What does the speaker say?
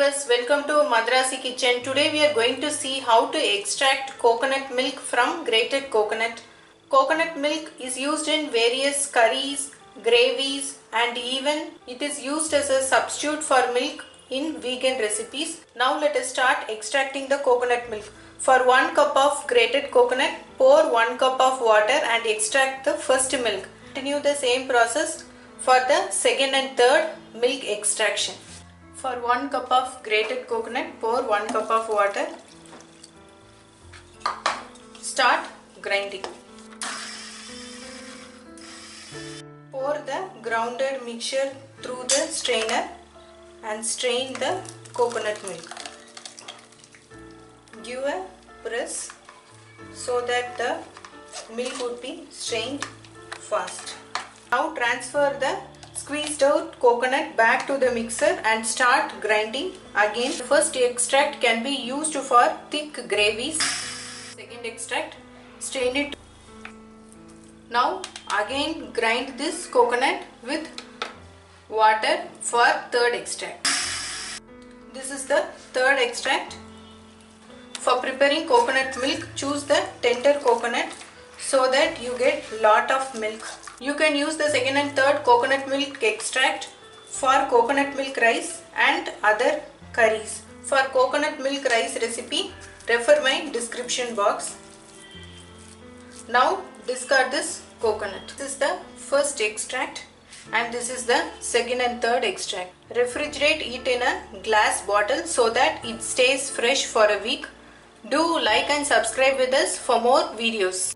viewers, welcome to Madraasi kitchen. Today we are going to see how to extract coconut milk from grated coconut. Coconut milk is used in various curries, gravies and even it is used as a substitute for milk in vegan recipes. Now let us start extracting the coconut milk. For 1 cup of grated coconut, pour 1 cup of water and extract the first milk. Continue the same process for the second and third milk extraction. For 1 cup of grated coconut, pour 1 cup of water. Start grinding. Pour the grounded mixture through the strainer and strain the coconut milk. Give a press so that the milk would be strained fast. Now transfer the squeezed out coconut back to the mixer and start grinding again. First extract can be used for thick gravies. Second extract, strain it. Now again grind this coconut with water for third extract. This is the third extract. For preparing coconut milk, choose the tender coconut so that you get lot of milk. You can use the second and third coconut milk extract for coconut milk rice and other curries. For coconut milk rice recipe, refer my description box. Now discard this coconut. This is the first extract and this is the second and third extract. Refrigerate it in a glass bottle so that it stays fresh for a week. Do like and subscribe with us for more videos.